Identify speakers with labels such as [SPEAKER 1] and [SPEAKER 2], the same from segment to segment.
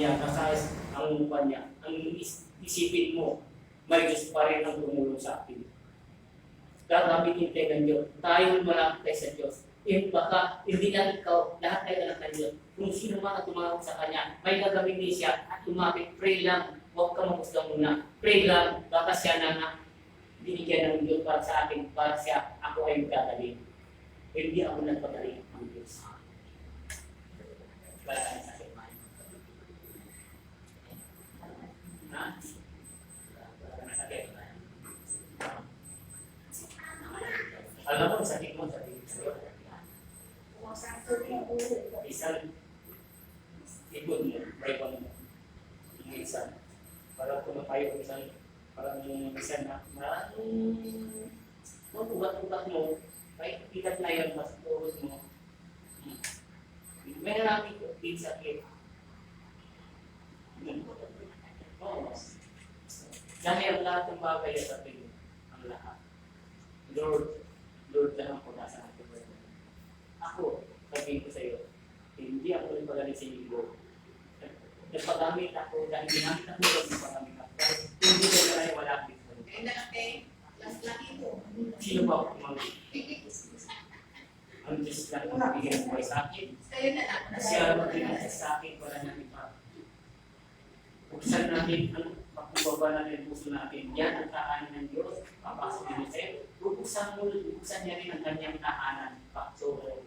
[SPEAKER 1] niya, kasayas ang upan niya. Ang isipin mo, may Diyos pa rin ang tumulong sa atin. Gagamitin tayo ng Diyos. Tayo malapit sa Diyos. Baka hindi lang ikaw, lahat tayo anak ng Diyos. Kung sino man ang tumawag sa Kanya, may gagamitin siya at tumapit. Pray lang. Huwag ka magusga muna. Pray lang. Baka siya na binigyan ng Diyos para sa akin, para siya, ako ay magdadali. Hindi ako nagpadali ng Diyos. Wala ka sa akin. Ha? Wala ka sa akin. Alam mo, sakit mo, sakit. Isang ibon mo, break-on mo. Yung isa. Parang tumapayo isang, parang isa na, ubat-ubat mo, kahit pilat na yan, mas turot mo. May narami ko, din sakit. Oo. Dahil ang lahat ng bagay sa atin, ang lahat. Lord lang ang pag-asa natin. Ako, sabihin ko sa iyo, hindi ako nagpagaling sa iyo. Nagpagamit ako dahil ginamit ako ng nagpagamit ako. Hindi ko na rin wala dito. Sino ba ako kumamit? Ang Diyos lang ang magbigay ng buhay sa akin. Siya magbigay sa akin para natin pa. Buksan natin ang pagbaba natin ang puso natin. Yan ang kaanin ng Diyos. Papasok din sa'yo. Buksan niya rin ang kanyang tahanan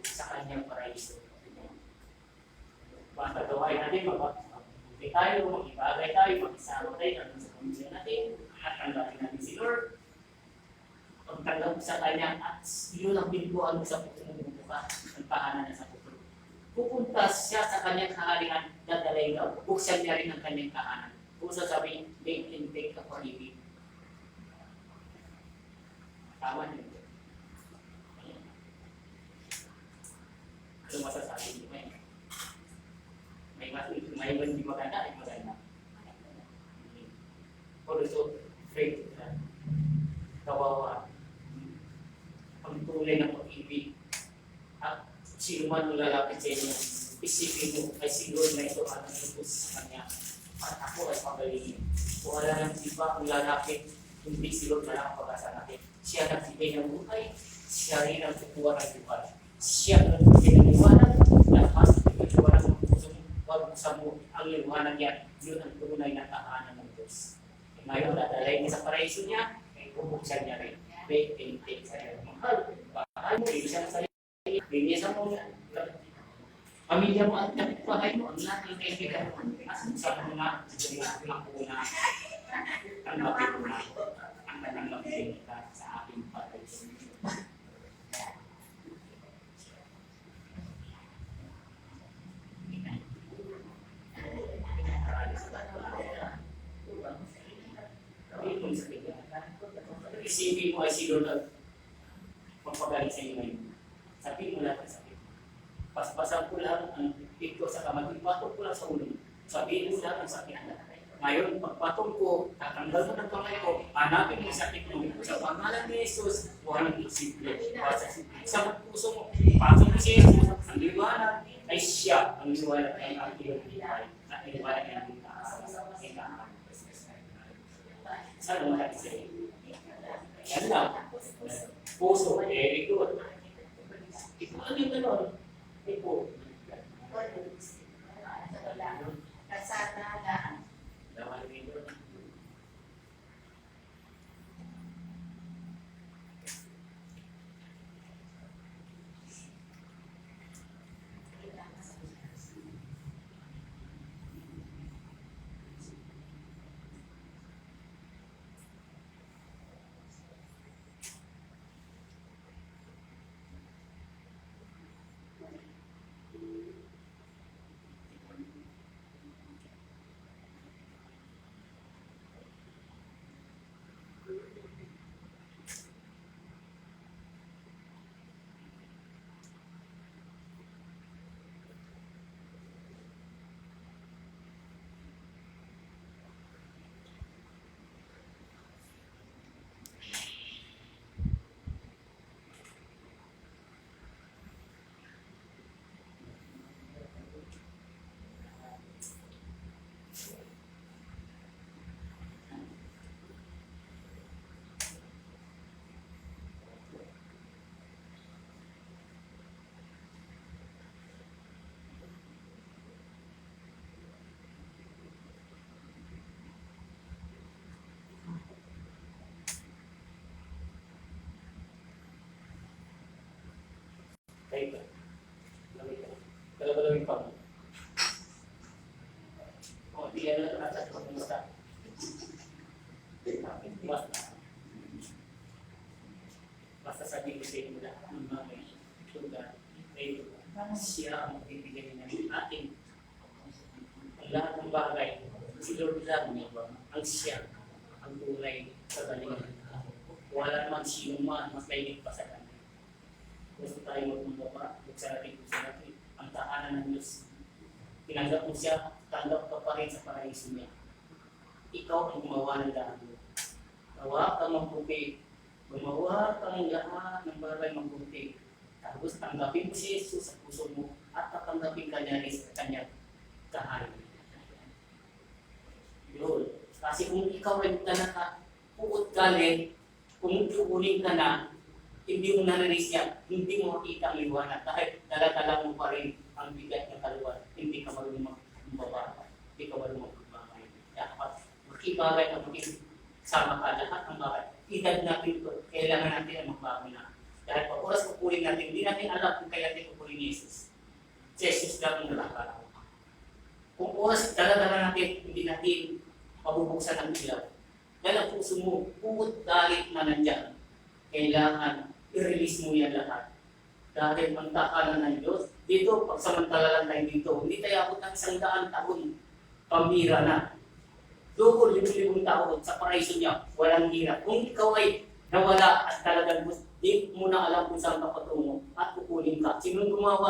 [SPEAKER 1] sa kanyang paraiso. Basta gawain natin, mag-ibigay tayo, mag-ibagay tayo, mag-isama tayo sa pamilya natin, at tanggapin natin si Lord. Pagtanggap sa kanya, at yun ang binubuan mo sa puso mo buka, ang tahanan niya sa puso. Pupunta siya sa kanyang kaharian, dadalay daw, buksan niya rin ang kanyang tahanan. Kung sasabihin, make and take ka for living. Tama niyo. Ano masasabi niyo? May hindi maganda, ay maganda. Also, faith, kawawa, pagtulay ng pag-ibig, at sino man lalapit sa inyo, isipin mo, ay si Lord na ito ang nagpus sa kanya. At ako ay pagalingin. Kung wala ng iba ang lalapit, hindi si Lord na lang ang pag-asa natin. Siya nagbigay ng buhay, siya rin ang tutuwa ng buhay. Siya ang nagbigay ng liwanag, lakas ng liwanag ng puso mo, wag sa mo ang liwanag yan, yun ang tunay na tahanan ng Diyos. Ngayon, dadalay niya sa paraiso niya, ay bubuksan niya rin. May tinitake sa iyo. Mahal mo, ibig siya sa iyo, binisan mo niya. Pamilya mo at nagpahay mo, ang lahat ng kaibigan mo. Sa mga makuna, ang lapit mo na, ang nananggapin ka sa aking paraiso. Isipin mo ay si Lord at magpagaling sa iyo ngayon. Sabihin mo lahat ang sakit. Paspasan ko lang ang pito sa kamay. Ipatong ko lang sa ulo. Sabihin mo lahat ang sakit. Ngayon, pagpatong ko, tatanggal mo ng kamay ko, hanapin mo sakit mo. Sa pangalan ni Jesus, walang simple. Sa puso mo, pasok mo si Jesus, ang liwanag ay siya ang liwanag ng aking buhay. At liwanag ng aking kahasan. Sana mo natin sa'yo. Yan lang. Puso, very good. Ito ano yung gano'n? Ito.
[SPEAKER 2] Kasana lang.
[SPEAKER 1] Lawan rin. Kahit ka. Lamig ka. Dalawa-lamig pa mo. O, di yan lang natin kung basta. Basta sabihin ko sa inyo lahat ng mga may lugar, may siya ang magbibigay ng ating lahat ng bagay. Si Lord lang ang siya, ang tunay sa galingan. Wala naman sino man mas mainit pa sa kanya. Gusto tayo magmumukha, buksan natin kung sa natin ang tahanan ng Diyos. Tinanggap mo siya, tanggap ka pa rin sa paraiso niya. Ikaw ang gumawa ng lahat mo. Gawa kang mabuti. Gumawa kang lahat ng bagay mabuti. Tapos tanggapin mo si Jesus sa puso mo at tatanggapin ka niya rin sa kanyang kahanan. Yun. Kasi kung ikaw ay puot galing, kung kukunin ka na, hindi mo narinig niya, hindi mo makita ang liwanag. Kahit dala-dala mo pa rin ang bigat ng kaluwan, hindi ka marunong magbaba, hindi ka marunong magbabay. Dapat makibagay at makisama ka lahat ng bagay. Edad natin ito, kailangan natin ang magbago na. Dahil pag oras kukunin natin, hindi natin alam kung kaya natin kukunin ni Jesus. Si Jesus lang ang nalakala. Kung oras dala-dala natin, hindi natin mabubuksan ang ilaw. Dahil ang puso mo, puot galit na nandyan. Kailangan i-release mo yan lahat. Dahil ang takalan ng Diyos, dito, pagsamantala lang tayo dito, hindi tayo abot ng 100 taon, pamira na. Doon, 5,000 taon, sa paraiso niya, walang hirap. Kung ikaw ay nawala at talagang di mo na alam kung saan ka patungo at kukunin ka. Sinong gumawa